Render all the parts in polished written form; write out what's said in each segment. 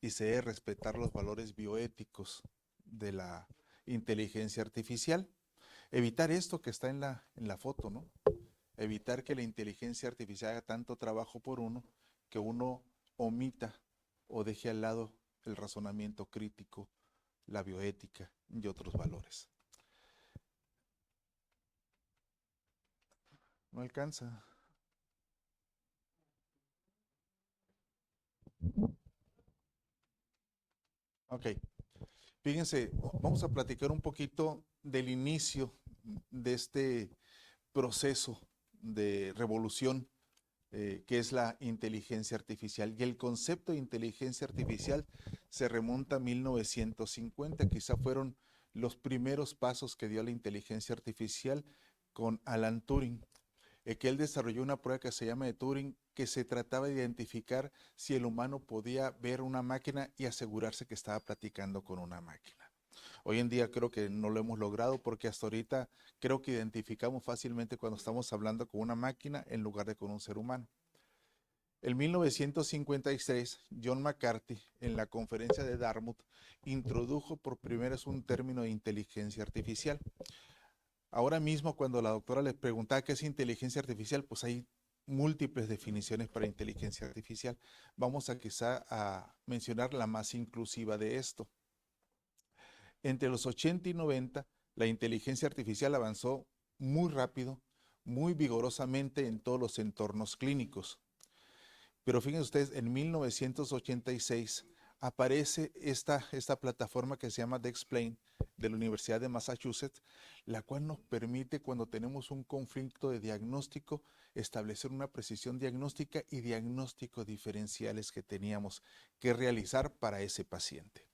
y se debe respetar los valores bioéticos de la inteligencia artificial. Evitar esto que está en la foto, ¿no? Evitar que la inteligencia artificial haga tanto trabajo por uno que uno omita o deje al lado el razonamiento crítico, la bioética y otros valores. No alcanza. Ok, fíjense, vamos a platicar un poquito del inicio de este proceso de revolución que es la inteligencia artificial. Y el concepto de inteligencia artificial se remonta a 1950, quizá fueron los primeros pasos que dio la inteligencia artificial con Alan Turing, que él desarrolló una prueba que se llama de Turing, que se trataba de identificar si el humano podía ver una máquina y asegurarse que estaba platicando con una máquina. Hoy en día creo que no lo hemos logrado porque hasta ahorita creo que identificamos fácilmente cuando estamos hablando con una máquina en lugar de con un ser humano. En 1956, John McCarthy, en la conferencia de Dartmouth, introdujo por primera vez un término de inteligencia artificial. Ahora mismo, cuando la doctora le preguntaba qué es inteligencia artificial, pues hay múltiples definiciones para inteligencia artificial. Vamos a quizá a mencionar la más inclusiva de esto. Entre los 80 y 90, la inteligencia artificial avanzó muy rápido, muy vigorosamente en todos los entornos clínicos. Pero fíjense ustedes, en 1986 aparece esta plataforma que se llama DexPlane de la Universidad de Massachusetts, la cual nos permite, cuando tenemos un conflicto de diagnóstico, establecer una precisión diagnóstica y diagnósticos diferenciales que teníamos que realizar para ese paciente.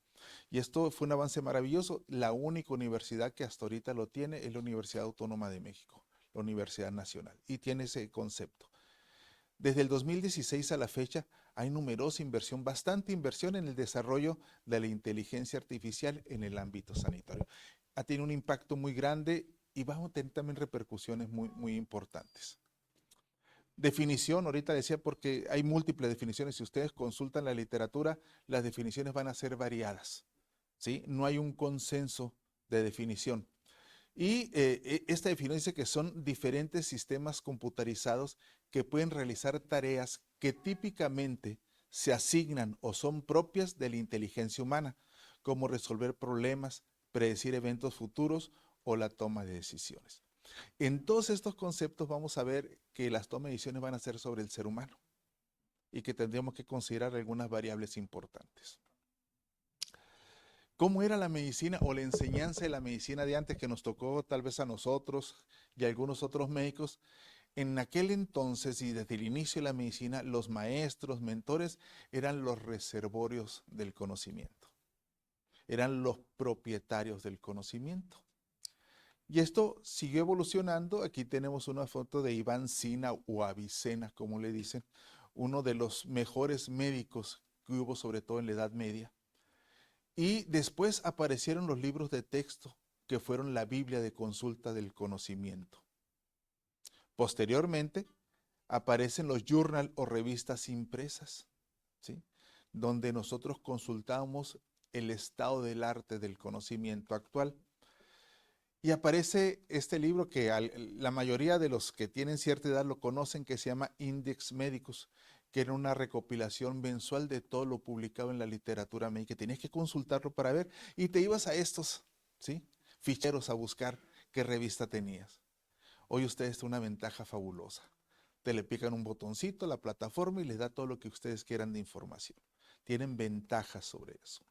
Y esto fue un avance maravilloso. La única universidad que hasta ahorita lo tiene es la Universidad Autónoma de México, la Universidad Nacional, y tiene ese concepto. Desde el 2016 a la fecha hay numerosa inversión, bastante inversión en el desarrollo de la inteligencia artificial en el ámbito sanitario. Ha tenido un impacto muy grande y va a tener también repercusiones muy importantes. Definición, ahorita decía porque hay múltiples definiciones, si ustedes consultan la literatura, las definiciones van a ser variadas, ¿sí? No hay un consenso de definición. Y esta definición dice que son diferentes sistemas computarizados que pueden realizar tareas que típicamente se asignan o son propias de la inteligencia humana, como resolver problemas, predecir eventos futuros o la toma de decisiones. En todos estos conceptos vamos a ver que las tomas de decisiones van a ser sobre el ser humano y que tendríamos que considerar algunas variables importantes. ¿Cómo era la medicina o la enseñanza de la medicina de antes que nos tocó tal vez a nosotros y a algunos otros médicos? En aquel entonces y desde el inicio de la medicina, los maestros, mentores, eran los reservorios del conocimiento, eran los propietarios del conocimiento. Y esto siguió evolucionando. Aquí tenemos una foto de Iván Sina o Avicena, como le dicen, uno de los mejores médicos que hubo, sobre todo en la Edad Media. Y después aparecieron los libros de texto, que fueron la Biblia de consulta del conocimiento. Posteriormente, aparecen los journal o revistas impresas, ¿sí? Donde nosotros consultamos el estado del arte del conocimiento actual. Y aparece este libro que la mayoría de los que tienen cierta edad lo conocen, que se llama Index Medicus, que era una recopilación mensual de todo lo publicado en la literatura médica. Tenías que consultarlo para ver y te ibas a estos, ¿sí? Ficheros a buscar qué revista tenías. Hoy ustedes tienen una ventaja fabulosa. Te le pican un botoncito a la plataforma y les da todo lo que ustedes quieran de información. Tienen ventajas sobre eso.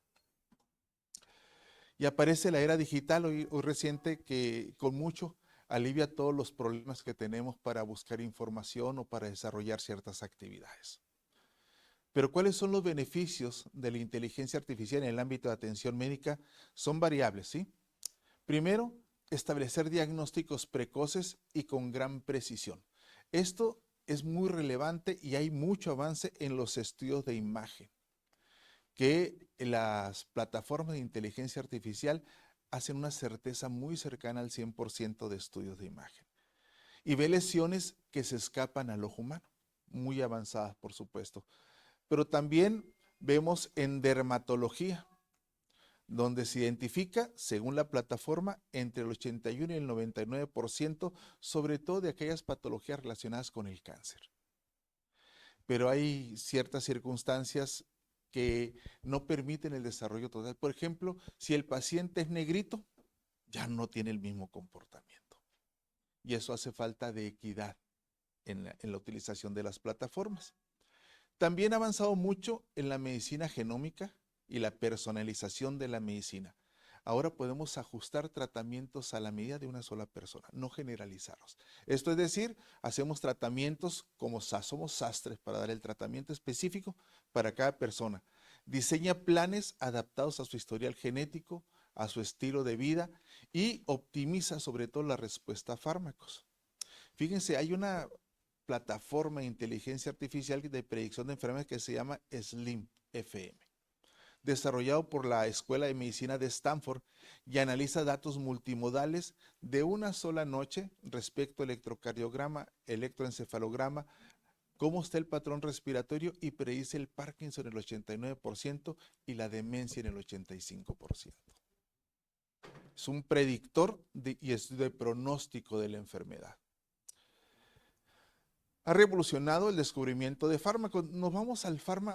Y aparece la era digital hoy reciente que con mucho alivia todos los problemas que tenemos para buscar información o para desarrollar ciertas actividades. Pero ¿cuáles son los beneficios de la inteligencia artificial en el ámbito de atención médica? Son variables, ¿sí? Primero, establecer diagnósticos precoces y con gran precisión. Esto es muy relevante y hay mucho avance en los estudios de imagen, que las plataformas de inteligencia artificial hacen una certeza muy cercana al 100% de estudios de imagen. Y ve lesiones que se escapan al ojo humano, muy avanzadas, por supuesto. Pero también vemos en dermatología, donde se identifica, según la plataforma, entre el 81 y el 99%, sobre todo de aquellas patologías relacionadas con el cáncer. Pero hay ciertas circunstancias que no permiten el desarrollo total. Por ejemplo, si el paciente es negrito, ya no tiene el mismo comportamiento. Y eso hace falta de equidad en la utilización de las plataformas. También ha avanzado mucho en la medicina genómica y la personalización de la medicina. Ahora podemos ajustar tratamientos a la medida de una sola persona, no generalizarlos. Esto es decir, hacemos tratamientos como somos sastres para dar el tratamiento específico para cada persona. Diseña planes adaptados a su historial genético, a su estilo de vida y optimiza sobre todo la respuesta a fármacos. Fíjense, hay una plataforma de inteligencia artificial de predicción de enfermedades que se llama Slim FM, desarrollado por la Escuela de Medicina de Stanford, y analiza datos multimodales de una sola noche respecto al electrocardiograma, electroencefalograma, cómo está el patrón respiratorio, y predice el Parkinson en el 89% y la demencia en el 85%. Es un predictor y es de pronóstico de la enfermedad. Ha revolucionado el descubrimiento de fármacos. Nos vamos a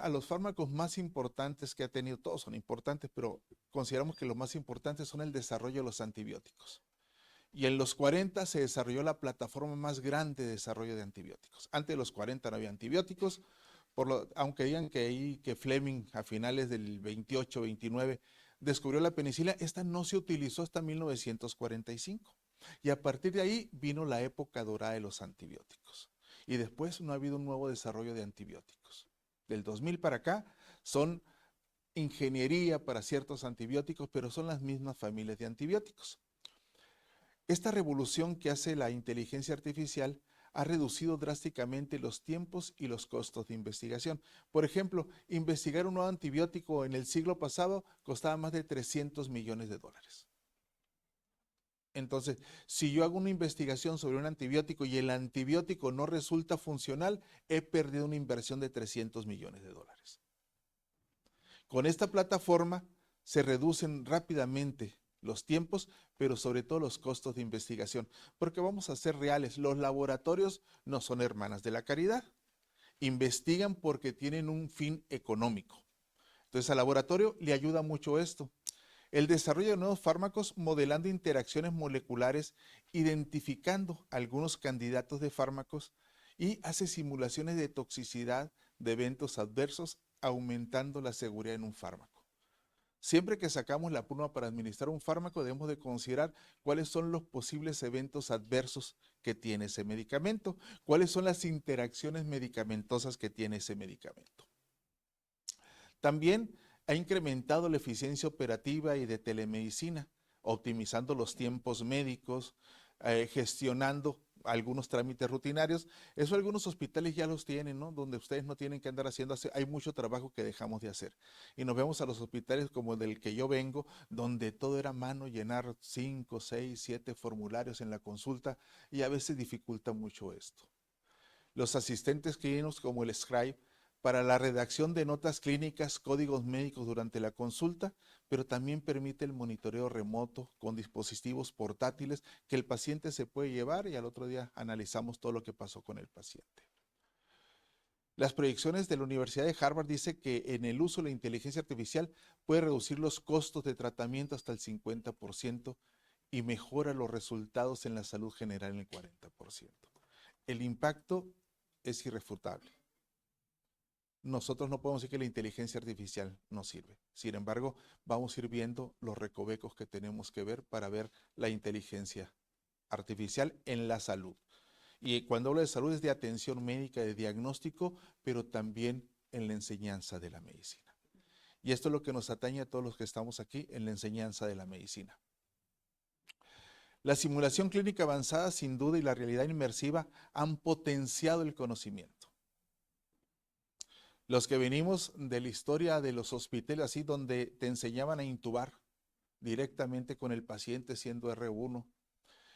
los fármacos más importantes que ha tenido. Todos son importantes, pero consideramos que los más importantes son el desarrollo de los antibióticos. Y en los 40 se desarrolló la plataforma más grande de desarrollo de antibióticos. Antes de los 40 no había antibióticos, aunque digan que Fleming a finales del 28, 29 descubrió la penicilina, esta no se utilizó hasta 1945. Y a partir de ahí vino la época dorada de los antibióticos. Y después no ha habido un nuevo desarrollo de antibióticos. Del 2000 para acá son ingeniería para ciertos antibióticos, pero son las mismas familias de antibióticos. Esta revolución que hace la inteligencia artificial ha reducido drásticamente los tiempos y los costos de investigación. Por ejemplo, investigar un nuevo antibiótico en el siglo pasado costaba más de 300 millones de dólares. Entonces, si yo hago una investigación sobre un antibiótico y el antibiótico no resulta funcional, he perdido una inversión de 300 millones de dólares. Con esta plataforma se reducen rápidamente los tiempos, pero sobre todo los costos de investigación, porque vamos a ser reales, los laboratorios no son hermanas de la caridad, investigan porque tienen un fin económico. Entonces al laboratorio le ayuda mucho esto. El desarrollo de nuevos fármacos modelando interacciones moleculares, identificando algunos candidatos de fármacos, y hace simulaciones de toxicidad, de eventos adversos, aumentando la seguridad en un fármaco. Siempre que sacamos la prueba para administrar un fármaco, debemos de considerar cuáles son los posibles eventos adversos que tiene ese medicamento, cuáles son las interacciones medicamentosas que tiene ese medicamento. También ha incrementado la eficiencia operativa y de telemedicina, optimizando los tiempos médicos, gestionando algunos trámites rutinarios. Eso algunos hospitales ya los tienen, ¿no? Donde ustedes no tienen que andar haciendo, hay mucho trabajo que dejamos de hacer. Y nos vemos a los hospitales como del que yo vengo, donde todo era a mano, llenar 5, 6, 7 formularios en la consulta, y a veces dificulta mucho esto. Los asistentes clínicos como el scribe, para la redacción de notas clínicas, códigos médicos durante la consulta, pero también permite el monitoreo remoto con dispositivos portátiles que el paciente se puede llevar, y al otro día analizamos todo lo que pasó con el paciente. Las proyecciones de la Universidad de Harvard dicen que en el uso de la inteligencia artificial puede reducir los costos de tratamiento hasta el 50% y mejora los resultados en la salud general en el 40%. El impacto es irrefutable. Nosotros no podemos decir que la inteligencia artificial no sirve. Sin embargo, vamos a ir viendo los recovecos que tenemos que ver para ver la inteligencia artificial en la salud. Y cuando hablo de salud es de atención médica, de diagnóstico, pero también en la enseñanza de la medicina. Y esto es lo que nos atañe a todos los que estamos aquí en la enseñanza de la medicina. La simulación clínica avanzada, sin duda, y la realidad inmersiva han potenciado el conocimiento. Los que venimos de la historia de los hospitales, así donde te enseñaban a intubar directamente con el paciente siendo R1,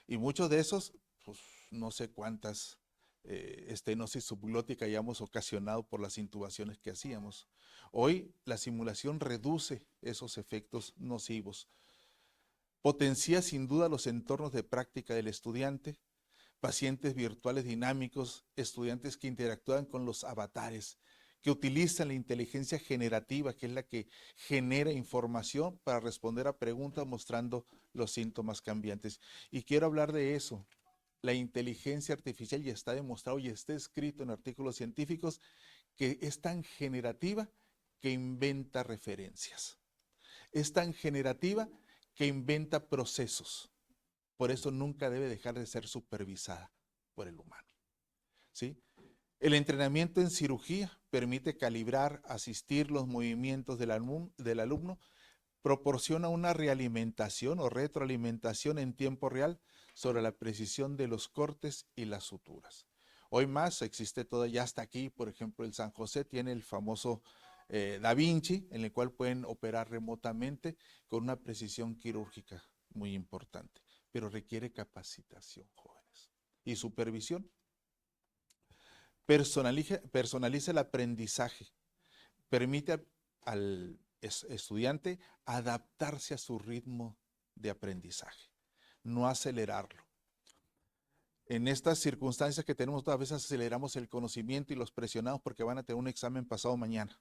y muchos de esos, pues no sé cuántas estenosis subglótica hayamos ocasionado por las intubaciones que hacíamos. Hoy la simulación reduce esos efectos nocivos. Potencia sin duda los entornos de práctica del estudiante, pacientes virtuales dinámicos, estudiantes que interactúan con los avatares, que utilizan la inteligencia generativa, que es la que genera información para responder a preguntas mostrando los síntomas cambiantes. Y quiero hablar de eso. La inteligencia artificial ya está demostrado y está escrito en artículos científicos que es tan generativa que inventa referencias. Es tan generativa que inventa procesos. Por eso nunca debe dejar de ser supervisada por el humano. ¿Sí? El entrenamiento en cirugía permite calibrar, asistir los movimientos del alumno, proporciona una realimentación o retroalimentación en tiempo real sobre la precisión de los cortes y las suturas. Hoy más existe todo, ya hasta aquí, por ejemplo, el San José tiene el famoso Da Vinci, en el cual pueden operar remotamente con una precisión quirúrgica muy importante, pero requiere capacitación, jóvenes, y supervisión. Personaliza el aprendizaje, permite al estudiante adaptarse a su ritmo de aprendizaje, no acelerarlo. En estas circunstancias que tenemos, a veces aceleramos el conocimiento y los presionamos porque van a tener un examen pasado mañana.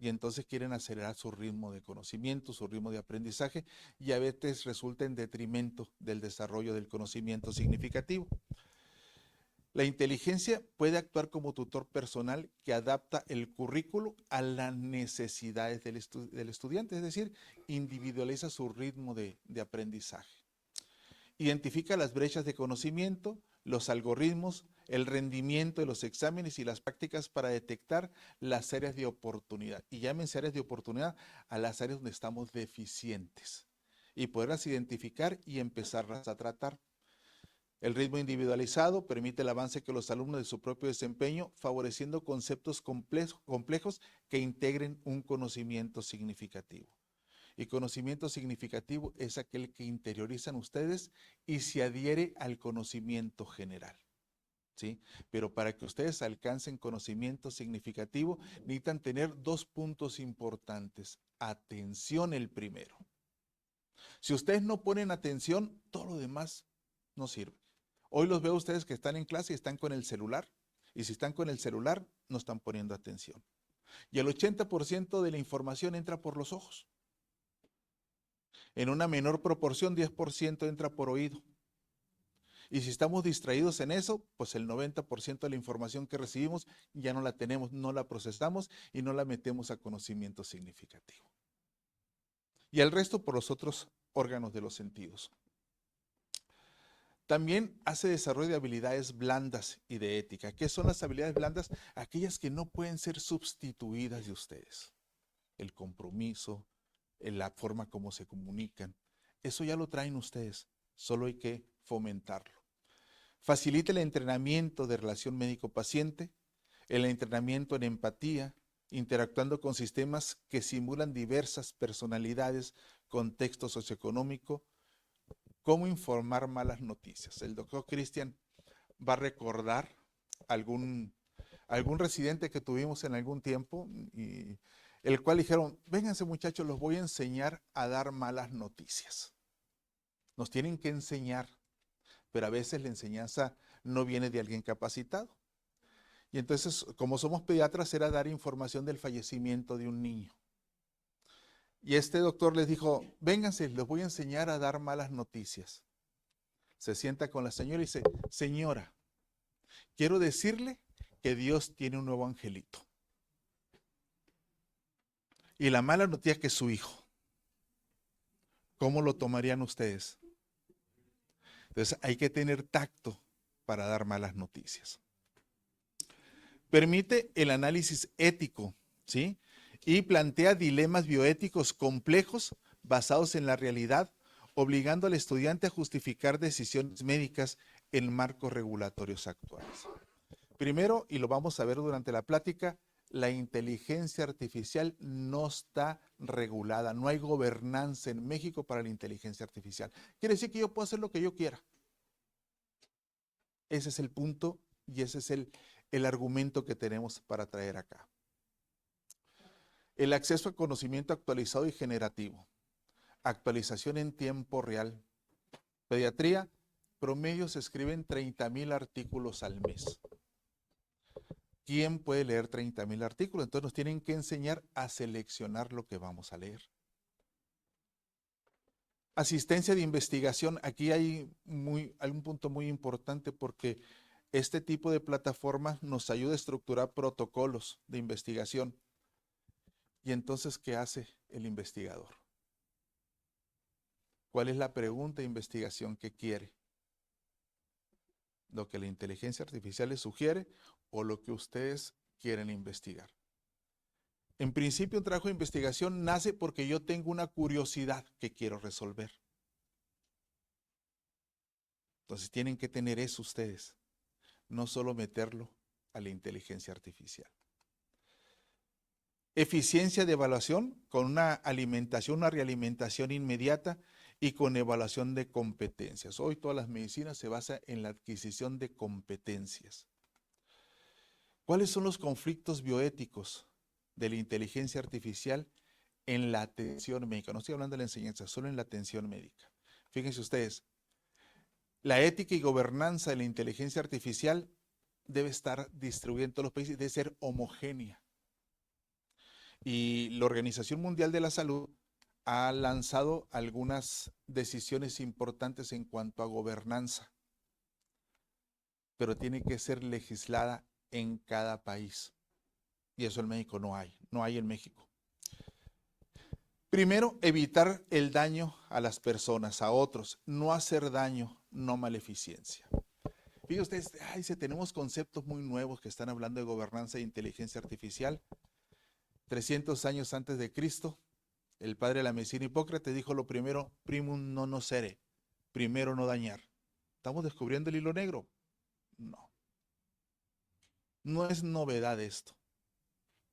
Y entonces quieren acelerar su ritmo de conocimiento, su ritmo de aprendizaje, y a veces resulta en detrimento del desarrollo del conocimiento significativo. La inteligencia puede actuar como tutor personal que adapta el currículo a las necesidades del estudiante, es decir, individualiza su ritmo de aprendizaje. Identifica las brechas de conocimiento, los algoritmos, el rendimiento de los exámenes y las prácticas para detectar las áreas de oportunidad. Y llámense áreas de oportunidad a las áreas donde estamos deficientes y poderlas identificar y empezarlas a tratar. El ritmo individualizado permite el avance que los alumnos de su propio desempeño, favoreciendo conceptos complejos que integren un conocimiento significativo. Y conocimiento significativo es aquel que interiorizan ustedes y se adhiere al conocimiento general. ¿Sí? Pero para que ustedes alcancen conocimiento significativo, necesitan tener 2 puntos importantes. Atención el primero. Si ustedes no ponen atención, todo lo demás no sirve. Hoy los veo a ustedes que están en clase y están con el celular. Y si están con el celular, no están poniendo atención. Y el 80% de la información entra por los ojos. En una menor proporción, 10% entra por oído. Y si estamos distraídos en eso, pues el 90% de la información que recibimos ya no la tenemos, no la procesamos y no la metemos a conocimiento significativo. Y el resto por los otros órganos de los sentidos. También hace desarrollo de habilidades blandas y de ética. ¿Qué son las habilidades blandas? Aquellas que no pueden ser sustituidas de ustedes. El compromiso, la forma como se comunican. Eso ya lo traen ustedes, solo hay que fomentarlo. Facilita el entrenamiento de relación médico-paciente, el entrenamiento en empatía, interactuando con sistemas que simulan diversas personalidades, contexto socioeconómico, cómo informar malas noticias. El doctor Cristian va a recordar algún residente que tuvimos en algún tiempo, y el cual dijeron, vénganse muchachos, los voy a enseñar a dar malas noticias. Nos tienen que enseñar, pero a veces la enseñanza no viene de alguien capacitado. Y entonces, como somos pediatras, era dar información del fallecimiento de un niño. Y este doctor les dijo, vénganse, les voy a enseñar a dar malas noticias. Se sienta con la señora y dice, señora, quiero decirle que Dios tiene un nuevo angelito. Y la mala noticia es que es su hijo. ¿Cómo lo tomarían ustedes? Entonces hay que tener tacto para dar malas noticias. Permite el análisis ético, ¿sí? Y plantea dilemas bioéticos complejos basados en la realidad, obligando al estudiante a justificar decisiones médicas en marcos regulatorios actuales. Primero, y lo vamos a ver durante la plática, la inteligencia artificial no está regulada, no hay gobernanza en México para la inteligencia artificial. Quiere decir que yo puedo hacer lo que yo quiera. Ese es el punto Y ese es el argumento que tenemos para traer acá. El acceso a conocimiento actualizado y generativo. Actualización en tiempo real. Pediatría, promedio se escriben 30,000 artículos al mes. ¿Quién puede leer 30,000 artículos? Entonces nos tienen que enseñar a seleccionar lo que vamos a leer. Asistencia de investigación. Aquí hay un punto muy importante porque este tipo de plataformas nos ayuda a estructurar protocolos de investigación. Y entonces, ¿qué hace el investigador? ¿Cuál es la pregunta de investigación que quiere? ¿Lo que la inteligencia artificial les sugiere o lo que ustedes quieren investigar? En principio, un trabajo de investigación nace porque yo tengo una curiosidad que quiero resolver. Entonces tienen que tener eso ustedes, no solo meterlo a la inteligencia artificial. Eficiencia de evaluación con una alimentación, una realimentación inmediata y con evaluación de competencias. Hoy todas las medicinas se basan en la adquisición de competencias. ¿Cuáles son los conflictos bioéticos de la inteligencia artificial en la atención médica? No estoy hablando de la enseñanza, solo en la atención médica. Fíjense ustedes, la ética y gobernanza de la inteligencia artificial debe estar distribuida en todos los países, debe ser homogénea. Y la Organización Mundial de la Salud ha lanzado algunas decisiones importantes en cuanto a gobernanza, pero tiene que ser legislada en cada país. Y eso en México no hay en México. Primero, evitar el daño a las personas, a otros, no hacer daño, no maleficencia. Fíjense ustedes, tenemos conceptos muy nuevos que están hablando de gobernanza e inteligencia artificial. 300 años antes de Cristo, el padre de la medicina Hipócrates dijo lo primero, primum non nocere, primero no dañar. ¿Estamos descubriendo el hilo negro? No. No es novedad esto.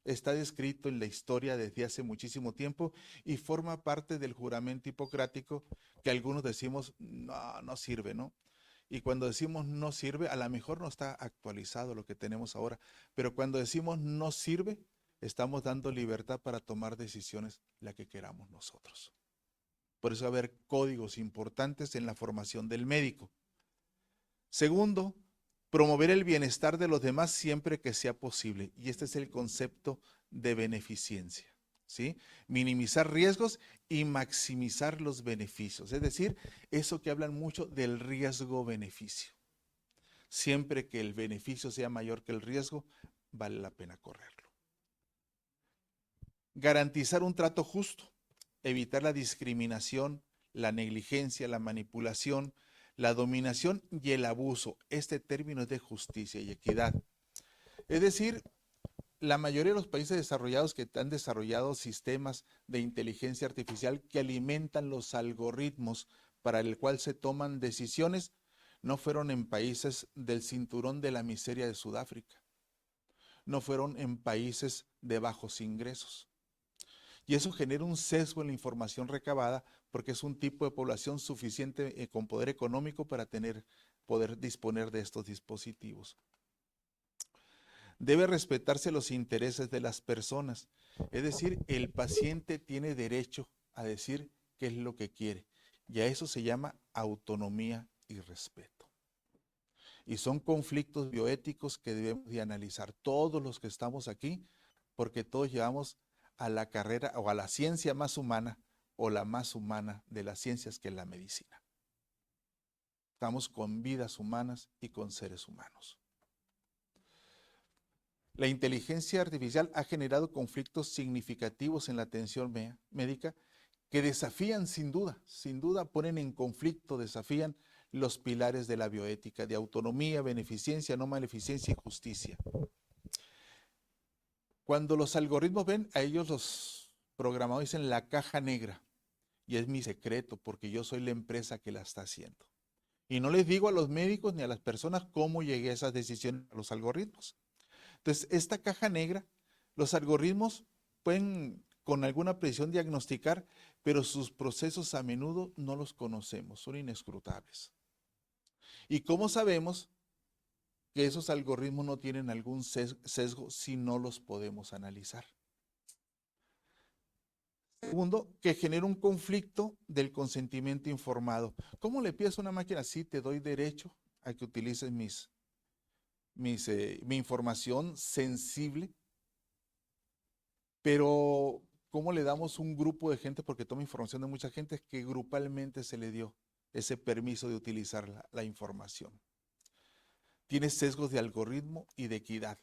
Está descrito en la historia desde hace muchísimo tiempo y forma parte del juramento hipocrático que algunos decimos, no, no sirve, ¿no? Y cuando decimos no sirve, a lo mejor no está actualizado lo que tenemos ahora, pero cuando decimos no sirve, estamos dando libertad para tomar decisiones la que queramos nosotros. Por eso va a haber códigos importantes en la formación del médico. Segundo, promover el bienestar de los demás siempre que sea posible. Y este es el concepto de beneficencia, ¿sí? Minimizar riesgos y maximizar los beneficios. Es decir, eso que hablan mucho del riesgo-beneficio. Siempre que el beneficio sea mayor que el riesgo, vale la pena correrlo. Garantizar un trato justo, evitar la discriminación, la negligencia, la manipulación, la dominación y el abuso. Este término es de justicia y equidad. Es decir, la mayoría de los países desarrollados que han desarrollado sistemas de inteligencia artificial que alimentan los algoritmos para el cual se toman decisiones, no fueron en países del cinturón de la miseria de Sudáfrica. No fueron en países de bajos ingresos. Y eso genera un sesgo en la información recabada porque es un tipo de población suficiente con poder económico para poder disponer de estos dispositivos. Debe respetarse los intereses de las personas. Es decir, el paciente tiene derecho a decir qué es lo que quiere. Y a eso se llama autonomía y respeto. Y son conflictos bioéticos que debemos de analizar todos los que estamos aquí, porque todos llevamos a la carrera o a la ciencia más humana o la más humana de las ciencias, que es la medicina. Estamos con vidas humanas y con seres humanos. La inteligencia artificial ha generado conflictos significativos en la atención médica que desafían sin duda ponen en conflicto, desafían los pilares de la bioética, de autonomía, beneficencia, no maleficencia y justicia. Cuando los algoritmos ven, a ellos los programadores dicen la caja negra, y es mi secreto porque yo soy la empresa que la está haciendo. Y no les digo a los médicos ni a las personas cómo llegué a esas decisiones, a los algoritmos. Entonces, esta caja negra, los algoritmos pueden con alguna precisión diagnosticar, pero sus procesos a menudo no los conocemos, son inescrutables. ¿Y cómo sabemos que esos algoritmos no tienen algún sesgo si no los podemos analizar. Segundo, que genera un conflicto del consentimiento informado. ¿Cómo le pides a una máquina? Sí, te doy derecho a que utilices mi información sensible, pero ¿cómo le damos un grupo de gente, porque toma información de mucha gente, que grupalmente se le dio ese permiso de utilizar la información? Tiene sesgos de algoritmo y de equidad.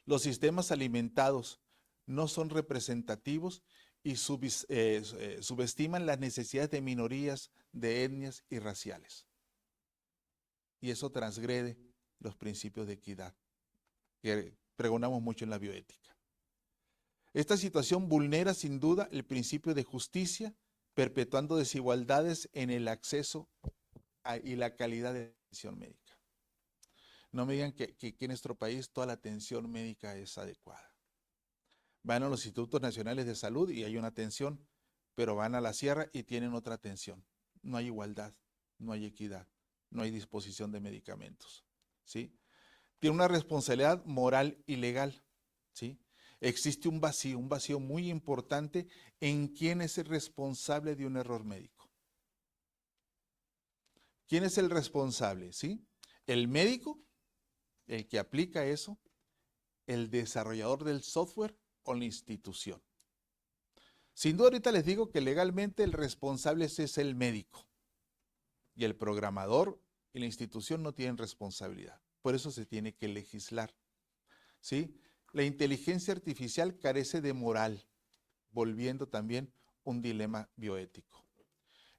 Los sistemas alimentados no son representativos y subestiman las necesidades de minorías, de etnias y raciales. Y eso transgrede los principios de equidad que pregonamos mucho en la bioética. Esta situación vulnera sin duda el principio de justicia, perpetuando desigualdades en el acceso y la calidad de atención médica. No me digan que en nuestro país toda la atención médica es adecuada. Van a los institutos nacionales de salud y hay una atención, pero van a la sierra y tienen otra atención. No hay igualdad, no hay equidad, no hay disposición de medicamentos, ¿sí? Tiene una responsabilidad moral y legal, ¿sí? Existe un vacío muy importante en quién es el responsable de un error médico. ¿Quién es el responsable, sí? ¿El médico, el que aplica eso, el desarrollador del software o la institución? Sin duda ahorita les digo que legalmente el responsable es el médico y el programador y la institución no tienen responsabilidad. Por eso se tiene que legislar, ¿sí? La inteligencia artificial carece de moral, volviendo también un dilema bioético.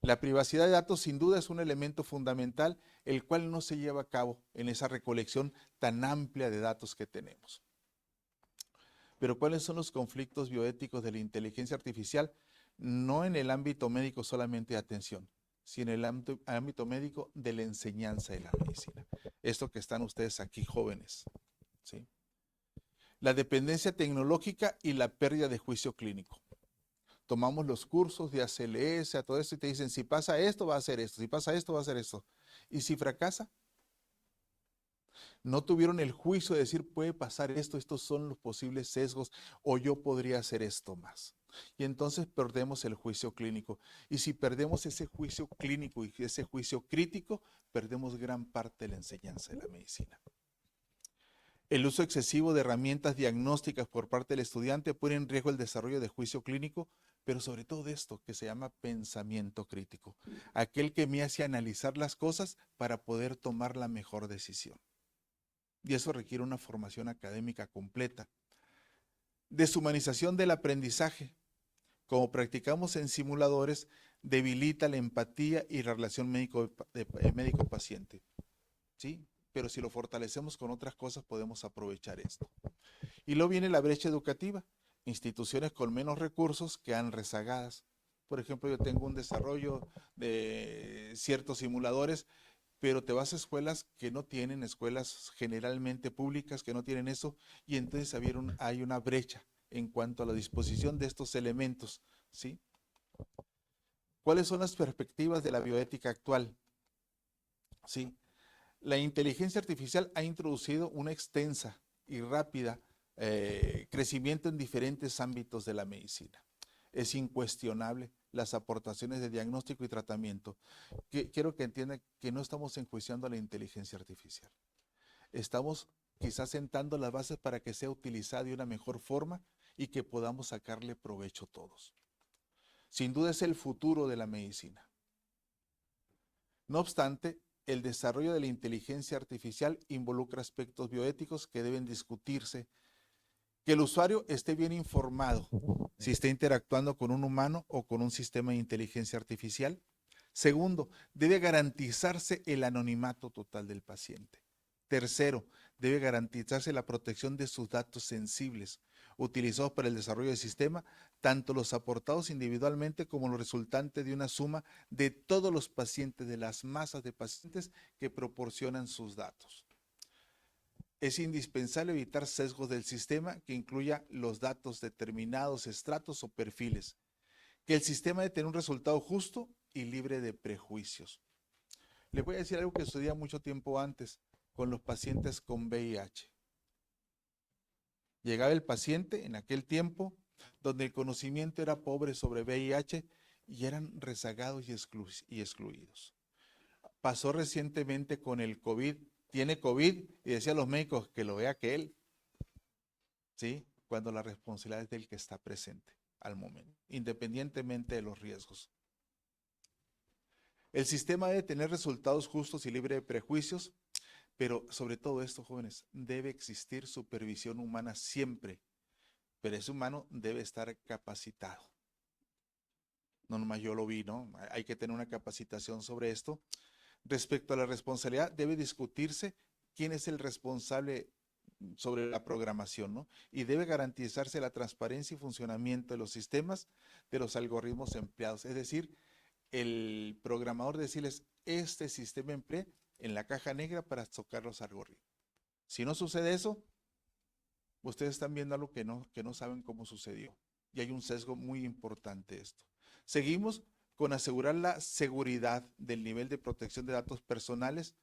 La privacidad de datos sin duda es un elemento fundamental, el cual no se lleva a cabo en esa recolección tan amplia de datos que tenemos. Pero ¿cuáles son los conflictos bioéticos de la inteligencia artificial? No en el ámbito médico solamente de atención, sino en el ámbito médico de la enseñanza de la medicina. Esto que están ustedes aquí jóvenes, ¿sí? La dependencia tecnológica y la pérdida de juicio clínico. Tomamos los cursos de ACLS, a todo esto, y te dicen, si pasa esto, va a hacer esto, si pasa esto, va a hacer esto. Y si fracasa, no tuvieron el juicio de decir, puede pasar esto, estos son los posibles sesgos, o yo podría hacer esto más. Y entonces perdemos el juicio clínico. Y si perdemos ese juicio clínico y ese juicio crítico, perdemos gran parte de la enseñanza de la medicina. El uso excesivo de herramientas diagnósticas por parte del estudiante pone en riesgo el desarrollo de juicio clínico, pero sobre todo de esto que se llama pensamiento crítico, aquel que me hace analizar las cosas para poder tomar la mejor decisión. Y eso requiere una formación académica completa. Deshumanización del aprendizaje, como practicamos en simuladores, debilita la empatía y la relación médico-paciente, ¿sí? Pero si lo fortalecemos con otras cosas podemos aprovechar esto. Y luego viene la brecha educativa, instituciones con menos recursos quedan rezagadas. Por ejemplo, yo tengo un desarrollo de ciertos simuladores, pero te vas a escuelas que no tienen, escuelas generalmente públicas que no tienen eso, y entonces hay una brecha en cuanto a la disposición de estos elementos, ¿sí? ¿Cuáles son las perspectivas de la bioética actual? ¿Sí? La inteligencia artificial ha introducido una extensa y rápida crecimiento en diferentes ámbitos de la medicina. Es incuestionable las aportaciones de diagnóstico y tratamiento. Quiero que entiendan que no estamos enjuiciando a la inteligencia artificial. Estamos quizás sentando las bases para que sea utilizada de una mejor forma y que podamos sacarle provecho todos. Sin duda es el futuro de la medicina. No obstante, el desarrollo de la inteligencia artificial involucra aspectos bioéticos que deben discutirse. Que el usuario esté bien informado si está interactuando con un humano o con un sistema de inteligencia artificial. Segundo, debe garantizarse el anonimato total del paciente. Tercero, debe garantizarse la protección de sus datos sensibles utilizados para el desarrollo del sistema, tanto los aportados individualmente como los resultantes de una suma de todos los pacientes, de las masas de pacientes que proporcionan sus datos. Es indispensable evitar sesgos del sistema que incluya los datos determinados, estratos o perfiles. Que el sistema debe tener un resultado justo y libre de prejuicios. Le voy a decir algo que sucedía mucho tiempo antes. con los pacientes con VIH. Llegaba el paciente en aquel tiempo donde el conocimiento era pobre sobre VIH y eran rezagados y excluidos. Pasó recientemente con el COVID, tiene COVID y decían los médicos que lo vea aquel, ¿sí? Cuando la responsabilidad es del que está presente al momento, independientemente de los riesgos. El sistema debe tener resultados justos y libre de prejuicios, pero sobre todo esto, jóvenes, debe existir supervisión humana siempre, pero ese humano debe estar capacitado. No nomás yo lo vi, ¿no? Hay que tener una capacitación sobre esto. Respecto a la responsabilidad, debe discutirse quién es el responsable sobre la programación, ¿no? Y debe garantizarse la transparencia y funcionamiento de los sistemas, de los algoritmos empleados. Es decir, el programador decirles, este sistema empleé en la caja negra para tocar los algoritmos. Si no sucede eso, ustedes están viendo algo que no saben cómo sucedió. Y hay un sesgo muy importante esto. Seguimos con asegurar la seguridad del nivel de protección de datos personales,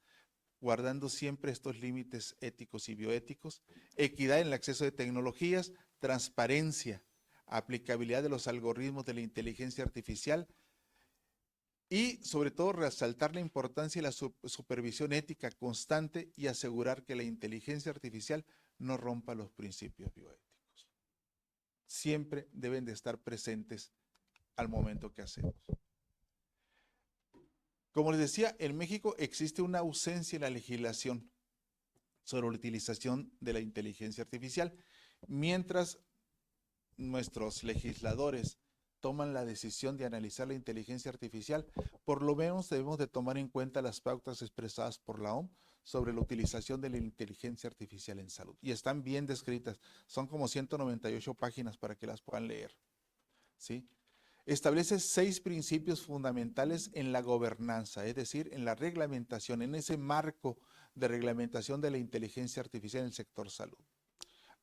guardando siempre estos límites éticos y bioéticos, equidad en el acceso de tecnologías, transparencia, aplicabilidad de los algoritmos de la inteligencia artificial y sobre todo resaltar la importancia de la supervisión ética constante y asegurar que la inteligencia artificial no rompa los principios bioéticos. Siempre deben de estar presentes al momento que hacemos. Como les decía, en México existe una ausencia en la legislación sobre la utilización de la inteligencia artificial, mientras nuestros legisladores toman la decisión de analizar la inteligencia artificial, por lo menos debemos de tomar en cuenta las pautas expresadas por la OMS sobre la utilización de la inteligencia artificial en salud. Y están bien descritas, son como 198 páginas para que las puedan leer, ¿sí? Establece 6 principios fundamentales en la gobernanza, es decir, en la reglamentación, en ese marco de reglamentación de la inteligencia artificial en el sector salud.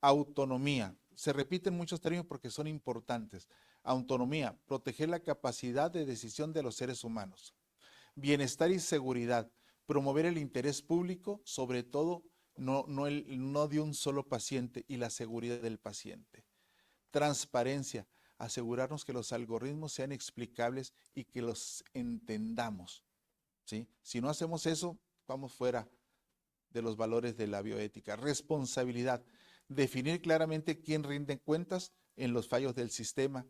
Autonomía, se repiten muchos términos porque son importantes. Autonomía, proteger la capacidad de decisión de los seres humanos. Bienestar y seguridad, promover el interés público, sobre todo no de un solo paciente y la seguridad del paciente. Transparencia, asegurarnos que los algoritmos sean explicables y que los entendamos, ¿sí? Si no hacemos eso, vamos fuera de los valores de la bioética. Responsabilidad, definir claramente quién rinde cuentas en los fallos del sistema.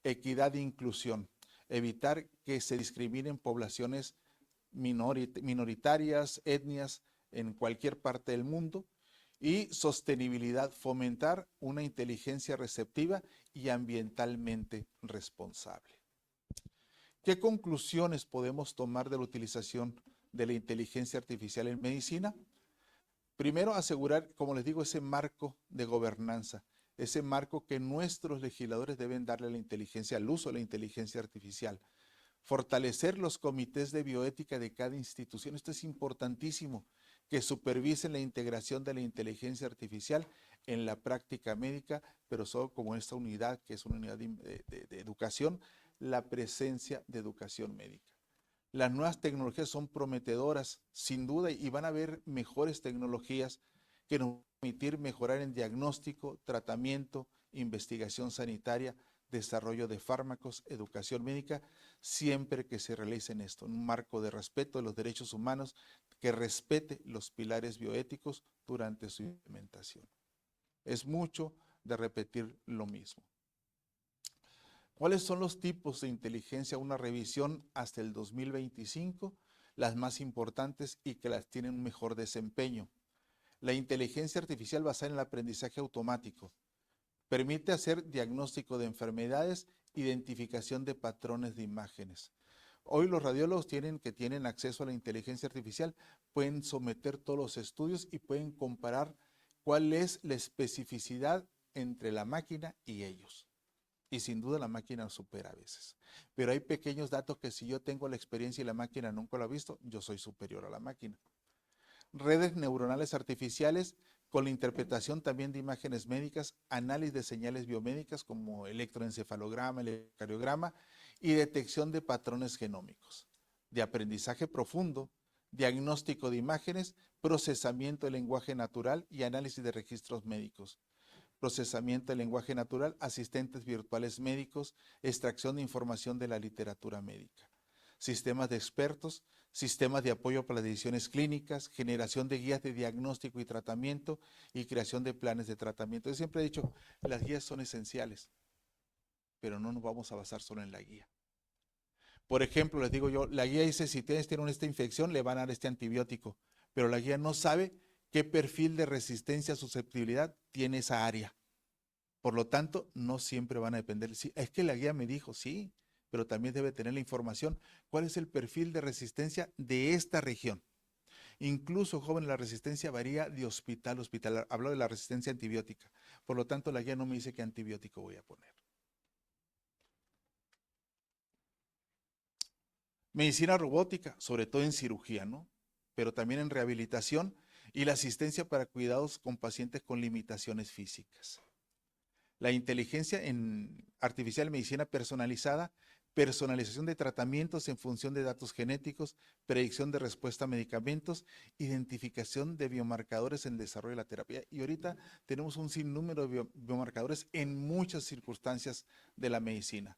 Equidad e inclusión, evitar que se discriminen poblaciones minoritarias, etnias en cualquier parte del mundo. Y sostenibilidad, fomentar una inteligencia receptiva y ambientalmente responsable. ¿Qué conclusiones podemos tomar de la utilización de la inteligencia artificial en medicina? Primero, asegurar, como les digo, ese marco de gobernanza, ese marco que nuestros legisladores deben darle a la inteligencia, al uso de la inteligencia artificial. Fortalecer los comités de bioética de cada institución. Esto es importantísimo, que supervisen la integración de la inteligencia artificial en la práctica médica, pero solo como esta unidad, que es una unidad de educación, la presencia de educación médica. Las nuevas tecnologías son prometedoras, sin duda, y van a haber mejores tecnologías que nos van a permitir mejorar en diagnóstico, tratamiento, investigación sanitaria, desarrollo de fármacos, educación médica, siempre que se realicen esto, en un marco de respeto de los derechos humanos, que respete los pilares bioéticos durante su implementación. Es mucho de repetir lo mismo. ¿Cuáles son los tipos de inteligencia? Una revisión hasta el 2025, las más importantes y que las tienen un mejor desempeño. La inteligencia artificial basada en el aprendizaje automático. Permite hacer diagnóstico de enfermedades, identificación de patrones de imágenes. Hoy los radiólogos que tienen acceso a la inteligencia artificial pueden someter todos los estudios y pueden comparar cuál es la especificidad entre la máquina y ellos. Y sin duda la máquina supera a veces. Pero hay pequeños datos que si yo tengo la experiencia y la máquina nunca lo ha visto, yo soy superior a la máquina. Redes neuronales artificiales con la interpretación también de imágenes médicas, análisis de señales biomédicas como electroencefalograma, electrocardiograma y detección de patrones genómicos, de aprendizaje profundo, diagnóstico de imágenes, procesamiento de lenguaje natural y análisis de registros médicos. Procesamiento de lenguaje natural, asistentes virtuales médicos, extracción de información de la literatura médica. Sistemas de expertos, sistemas de apoyo para las decisiones clínicas, generación de guías de diagnóstico y tratamiento y creación de planes de tratamiento. Yo siempre he dicho, las guías son esenciales, pero no nos vamos a basar solo en la guía. Por ejemplo, les digo yo, la guía dice, si ustedes tienen esta infección, le van a dar este antibiótico, pero la guía no sabe qué perfil de resistencia, susceptibilidad tiene esa área. Por lo tanto, no siempre van a depender. Sí, es que la guía me dijo, sí, pero también debe tener la información. ¿Cuál es el perfil de resistencia de esta región? Incluso, joven, la resistencia varía de hospital a hospital. Hablo de la resistencia antibiótica. Por lo tanto, la guía no me dice qué antibiótico voy a poner. Medicina robótica, sobre todo en cirugía, ¿no? Pero también en rehabilitación y la asistencia para cuidados con pacientes con limitaciones físicas. La inteligencia en artificial, medicina personalizada, personalización de tratamientos en función de datos genéticos, predicción de respuesta a medicamentos, identificación de biomarcadores en el desarrollo de la terapia. Y ahorita tenemos un sinnúmero de biomarcadores en muchas circunstancias de la medicina.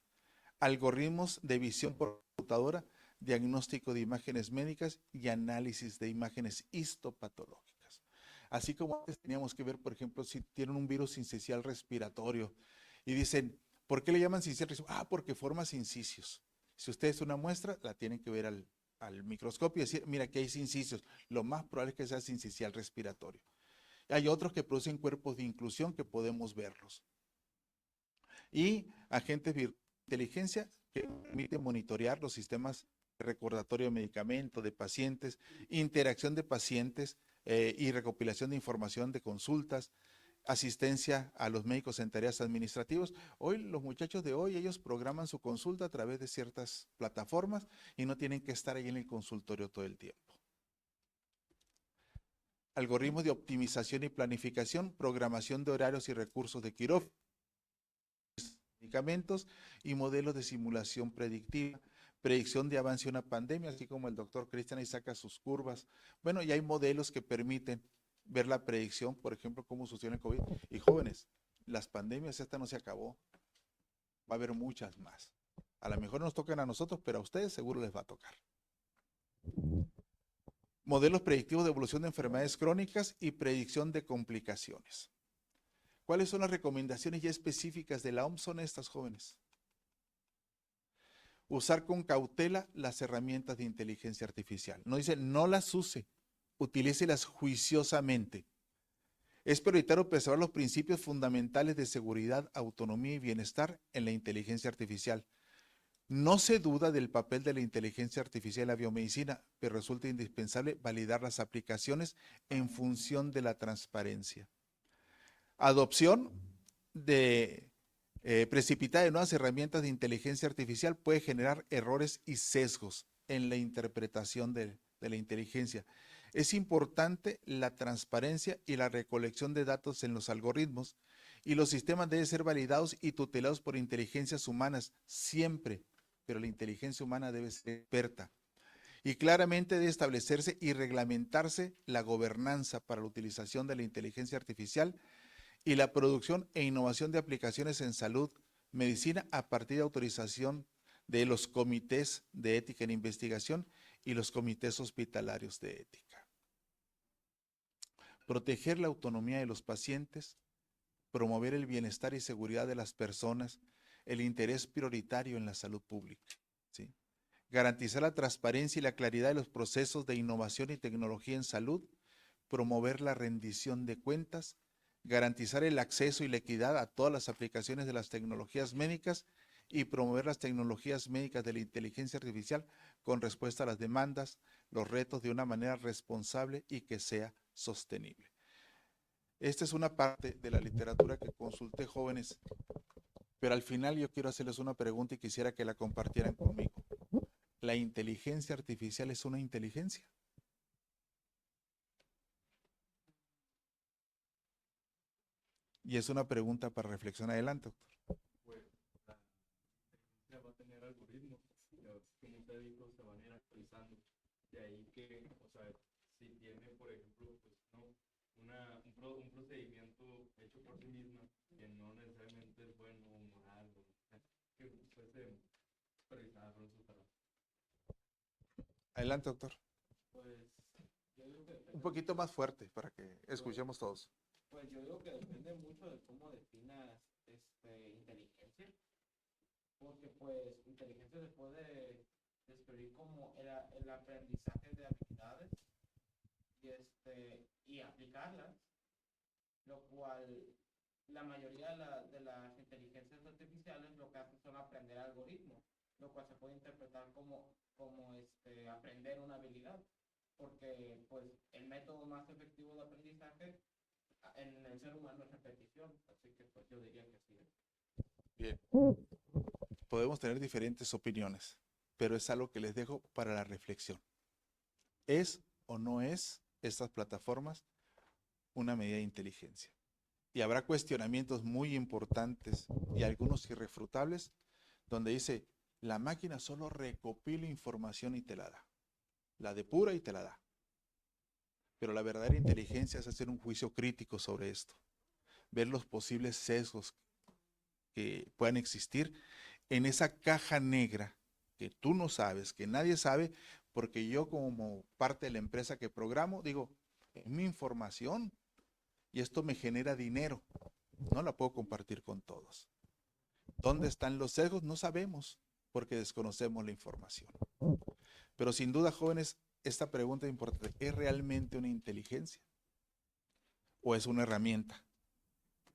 Algoritmos de visión por computadora, diagnóstico de imágenes médicas y análisis de imágenes histopatológicas. Así como antes teníamos que ver, por ejemplo, si tienen un virus sincicial respiratorio y dicen, ¿por qué le llaman sincicial respiratorio? Ah, porque forma sincicios. Si ustedes una muestra, la tienen que ver al microscopio y decir, mira, aquí hay sincicios. Lo más probable es que sea sincicial respiratorio. Hay otros que producen cuerpos de inclusión que podemos verlos. Y agentes de inteligencia que permiten monitorear los sistemas de recordatorio de medicamentos, de pacientes, interacción de pacientes y recopilación de información de consultas, asistencia a los médicos en tareas administrativas. Hoy los muchachos de hoy, ellos programan su consulta a través de ciertas plataformas y no tienen que estar ahí en el consultorio todo el tiempo. Algoritmos de optimización y planificación, programación de horarios y recursos de quirófano, medicamentos y modelos de simulación predictiva, predicción de avance de una pandemia, así como el doctor Cristian ahí saca sus curvas. Bueno, y hay modelos que permiten ver la predicción, por ejemplo, cómo sucedió el COVID. Y jóvenes, las pandemias, esta no se acabó, va a haber muchas más. A lo mejor nos tocan a nosotros, pero a ustedes seguro les va a tocar. Modelos predictivos de evolución de enfermedades crónicas y predicción de complicaciones. ¿Cuáles son las recomendaciones ya específicas de la OMS? Son estas, jóvenes. Usar con cautela las herramientas de inteligencia artificial. No dice, no las use, utilícelas juiciosamente. Es prioritario preservar los principios fundamentales de seguridad, autonomía y bienestar en la inteligencia artificial. No se duda del papel de la inteligencia artificial en la biomedicina, pero resulta indispensable validar las aplicaciones en función de la transparencia. Adopción de precipitada de nuevas herramientas de inteligencia artificial puede generar errores y sesgos en la interpretación de la inteligencia. Es importante la transparencia y la recolección de datos en los algoritmos y los sistemas deben ser validados y tutelados por inteligencias humanas siempre, pero la inteligencia humana debe ser experta. Y claramente debe establecerse y reglamentarse la gobernanza para la utilización de la inteligencia artificial y la producción e innovación de aplicaciones en salud, medicina a partir de autorización de los comités de ética en investigación y los comités hospitalarios de ética. Proteger la autonomía de los pacientes, promover el bienestar y seguridad de las personas, el interés prioritario en la salud pública, ¿sí? Garantizar la transparencia y la claridad de los procesos de innovación y tecnología en salud, promover la rendición de cuentas, garantizar el acceso y la equidad a todas las aplicaciones de las tecnologías médicas y promover las tecnologías médicas de la inteligencia artificial con respuesta a las demandas, los retos de una manera responsable y que sea sostenible. Esta es una parte de la literatura que consulté, jóvenes, pero al final yo quiero hacerles una pregunta y quisiera que la compartieran conmigo. ¿La inteligencia artificial es una inteligencia? Y es una pregunta para reflexión. Adelante, doctor. Pues la inteligencia va a tener algoritmos, como usted dijo, se van a ir actualizando. De ahí que, o sea, si tiene, por ejemplo, pues, ¿no? Un procedimiento hecho por sí misma, que no necesariamente es bueno o moral, o que fuese supervisada por su trabajo. Adelante, doctor. Pues yo digo que Un depende poquito mucho, más fuerte para que pues, escuchemos todos. pues yo digo que depende mucho de cómo definas inteligencia, porque pues inteligencia se puede describir como el aprendizaje de habilidades y aplicarlas, lo cual la mayoría de las inteligencias artificiales lo que hacen son aprender algoritmos, lo cual se puede interpretar como aprender una habilidad, porque pues el método más efectivo de aprendizaje en el ser humano es repetición, así que pues yo diría que sí. Bien. Podemos tener diferentes opiniones, pero es algo que les dejo para la reflexión. ¿Es o no es estas plataformas una medida de inteligencia? Y habrá cuestionamientos muy importantes y algunos irrefutables donde dice, la máquina solo recopila información y te la da. La depura y te la da. Pero la verdadera inteligencia es hacer un juicio crítico sobre esto, ver los posibles sesgos que puedan existir en esa caja negra que tú no sabes, que nadie sabe, porque yo como parte de la empresa que programo, digo, es mi información y esto me genera dinero, no la puedo compartir con todos. ¿Dónde están los sesgos? No sabemos, porque desconocemos la información. Pero sin duda, jóvenes, esta pregunta es importante, ¿es realmente una inteligencia o es una herramienta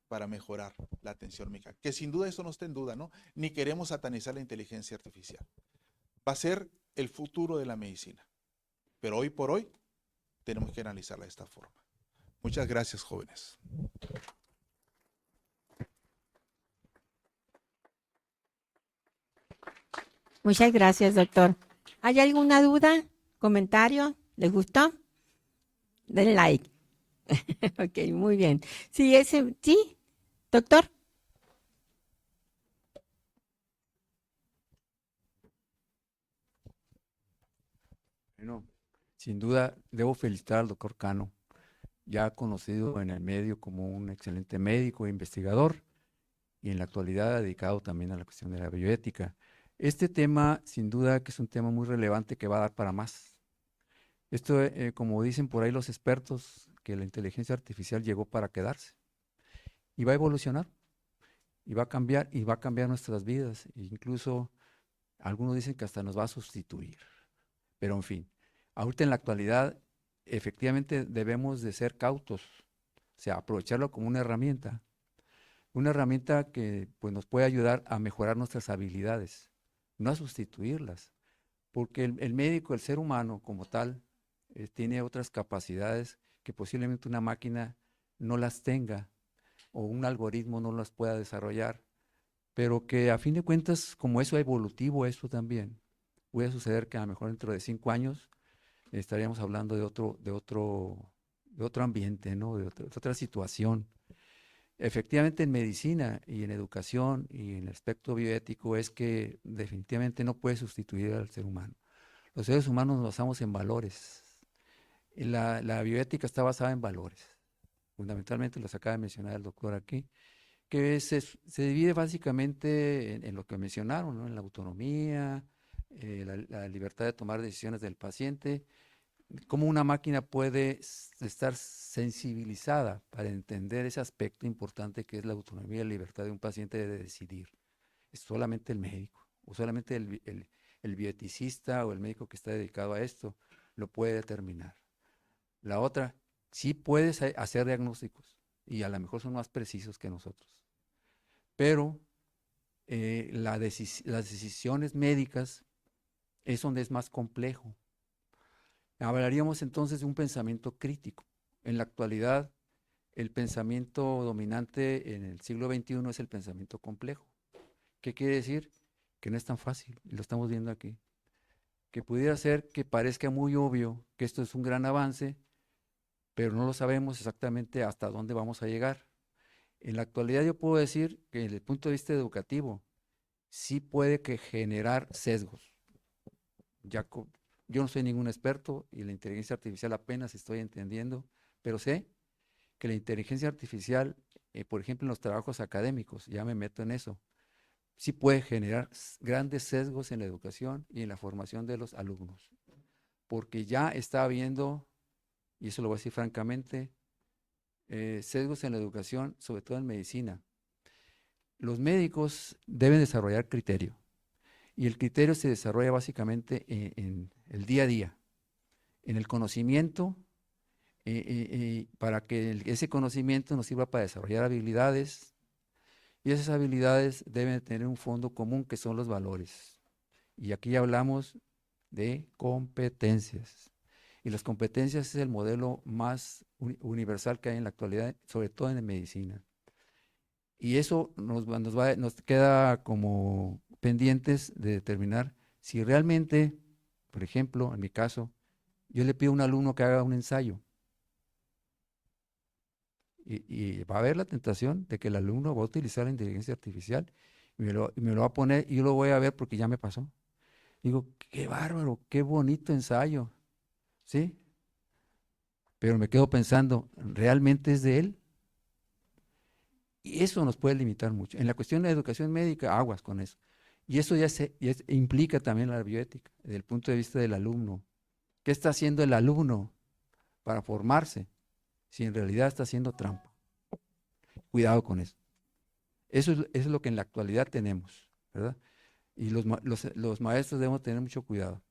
para mejorar la atención médica? Que sin duda eso no está en duda, ¿no? Ni queremos satanizar la inteligencia artificial. Va a ser el futuro de la medicina. Pero hoy por hoy tenemos que analizarla de esta forma. Muchas gracias, jóvenes. Muchas gracias, doctor. ¿Hay alguna duda? ¿Comentario? ¿Les gustó? Den like. Ok, muy bien. Sí, sí, doctor. Bueno, sin duda debo felicitar al doctor Cano, ya conocido en el medio como un excelente médico e investigador y en la actualidad dedicado también a la cuestión de la bioética. Este tema, sin duda, que es un tema muy relevante que va a dar para más. Esto, como dicen por ahí los expertos, que la inteligencia artificial llegó para quedarse y va a evolucionar y va a cambiar nuestras vidas. E incluso algunos dicen que hasta nos va a sustituir. Pero en fin, ahorita en la actualidad, efectivamente debemos de ser cautos, o sea, aprovecharlo como una herramienta que pues, nos puede ayudar a mejorar nuestras habilidades, no a sustituirlas, porque el médico, el ser humano como tal, tiene otras capacidades que posiblemente una máquina no las tenga o un algoritmo no las pueda desarrollar, pero que a fin de cuentas, como eso evolutivo, eso también puede suceder que a lo mejor dentro de 5 años estaríamos hablando de otro ambiente, ¿no? De otra situación. Efectivamente, en medicina y en educación y en el aspecto bioético es que definitivamente no puede sustituir al ser humano. Los seres humanos nos basamos en valores. Y la bioética está basada en valores. Fundamentalmente, los acaba de mencionar el doctor aquí, que se divide básicamente en lo que mencionaron, ¿no? En la autonomía, la libertad de tomar decisiones del paciente, cómo una máquina puede estar sensibilizada para entender ese aspecto importante que es la autonomía y la libertad de un paciente de decidir. Es solamente el médico, o solamente el bioeticista o el médico que está dedicado a esto lo puede determinar. La otra, sí puedes hacer diagnósticos y a lo mejor son más precisos que nosotros, pero las decisiones médicas es donde es más complejo. Hablaríamos entonces de un pensamiento crítico. En la actualidad, el pensamiento dominante en el siglo XXI es el pensamiento complejo. ¿Qué quiere decir? Que no es tan fácil, y lo estamos viendo aquí. Que pudiera ser que parezca muy obvio que esto es un gran avance, pero no lo sabemos exactamente hasta dónde vamos a llegar. En la actualidad yo puedo decir que desde el punto de vista educativo, sí puede que generar sesgos. Ya Yo no soy ningún experto y la inteligencia artificial apenas estoy entendiendo, pero sé que la inteligencia artificial, por ejemplo, en los trabajos académicos, ya me meto en eso, sí puede generar grandes sesgos en la educación y en la formación de los alumnos, porque ya está habiendo, y eso lo voy a decir francamente, sesgos en la educación, sobre todo en medicina. Los médicos deben desarrollar criterio, y el criterio se desarrolla básicamente en el día a día, en el conocimiento, para que ese conocimiento nos sirva para desarrollar habilidades, y esas habilidades deben tener un fondo común que son los valores. Y aquí hablamos de competencias. Y las competencias es el modelo más universal que hay en la actualidad, sobre todo en la medicina. Y eso nos queda como pendientes de determinar si realmente, por ejemplo, en mi caso, yo le pido a un alumno que haga un ensayo. Y va a haber la tentación de que el alumno va a utilizar la inteligencia artificial y me lo va a poner y yo lo voy a ver porque ya me pasó. Digo, qué bárbaro, qué bonito ensayo, ¿sí? Pero me quedo pensando, ¿realmente es de él? Y eso nos puede limitar mucho. En la cuestión de la educación médica, aguas con eso. Y eso implica también la bioética, desde el punto de vista del alumno. ¿Qué está haciendo el alumno para formarse si en realidad está haciendo trampa? Cuidado con eso. Eso es lo que en la actualidad tenemos, ¿verdad? Y los maestros debemos tener mucho cuidado.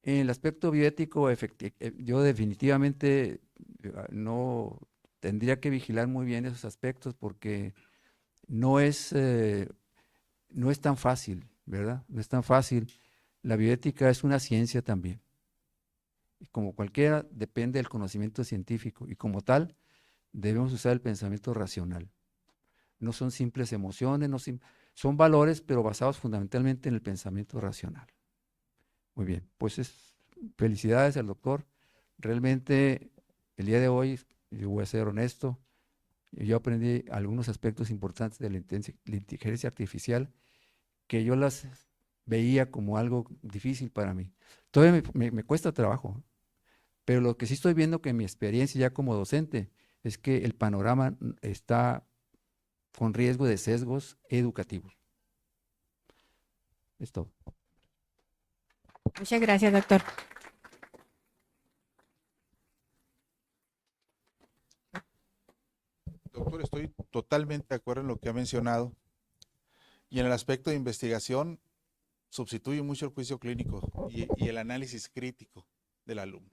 En el aspecto bioético, yo definitivamente no tendría que vigilar muy bien esos aspectos porque no es, no es tan fácil, ¿verdad? No es tan fácil. La bioética es una ciencia también. Y como cualquiera, depende del conocimiento científico y como tal, debemos usar el pensamiento racional. No son simples emociones, son valores, pero basados fundamentalmente en el pensamiento racional. Muy bien, pues felicidades al doctor. Realmente el día de hoy, yo voy a ser honesto, yo aprendí algunos aspectos importantes de la inteligencia artificial que yo las veía como algo difícil para mí. Todavía me cuesta trabajo, pero lo que sí estoy viendo que en mi experiencia ya como docente es que el panorama está con riesgo de sesgos educativos. Es todo. Muchas gracias, doctor. Doctor, estoy totalmente de acuerdo en lo que ha mencionado. Y en el aspecto de investigación, sustituye mucho el juicio clínico y el análisis crítico del alumno.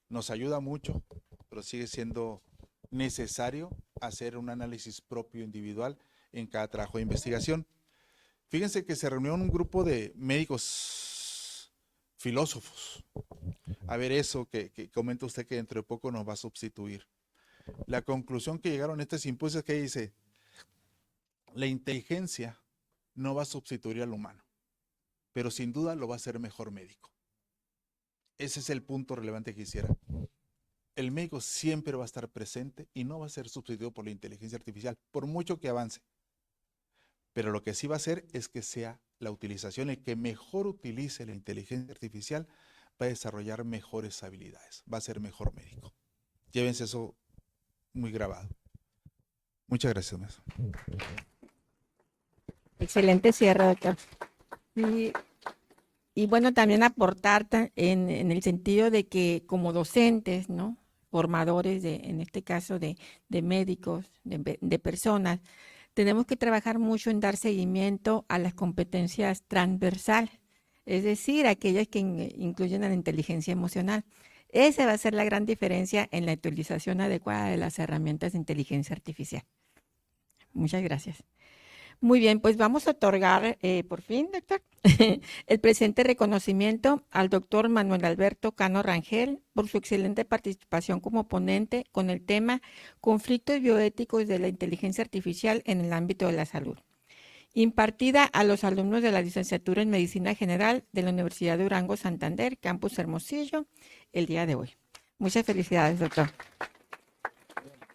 Nos ayuda mucho, pero sigue siendo necesario hacer un análisis propio individual en cada trabajo de investigación. Fíjense que se reunió un grupo de médicos filósofos. A ver eso que comenta usted que dentro de poco nos va a sustituir. La conclusión que llegaron a este simposio es que dice, la inteligencia no va a sustituir al humano, pero sin duda lo va a hacer mejor médico. Ese es el punto relevante que quisiera. El médico siempre va a estar presente y no va a ser sustituido por la inteligencia artificial, por mucho que avance. Pero lo que sí va a hacer es que sea la utilización, el que mejor utilice la inteligencia artificial va a desarrollar mejores habilidades, va a ser mejor médico. Llévense eso muy grabado. Muchas gracias, maestro. Excelente cierre, doctor. Y bueno, también aportar en el sentido de que como docentes, ¿no? Formadores, en este caso de médicos, de personas, tenemos que trabajar mucho en dar seguimiento a las competencias transversales, es decir, aquellas que incluyen a la inteligencia emocional. Esa va a ser la gran diferencia en la utilización adecuada de las herramientas de inteligencia artificial. Muchas gracias. Muy bien, pues vamos a otorgar, por fin, doctor, el presente reconocimiento al doctor Manuel Alberto Cano Rangel por su excelente participación como ponente con el tema Conflictos bioéticos de la inteligencia artificial en el ámbito de la salud, impartida a los alumnos de la licenciatura en Medicina General de la Universidad de Durango Santander, Campus Hermosillo, el día de hoy. Muchas felicidades, doctor.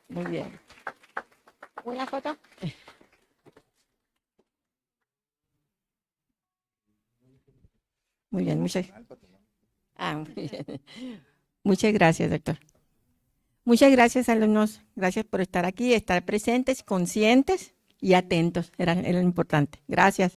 Muy bien. ¿Una foto? Muy bien, muchas Muy bien. Muchas gracias, doctor. Muchas gracias, alumnos. Gracias por estar aquí, estar presentes, conscientes y atentos. Era lo importante. Gracias.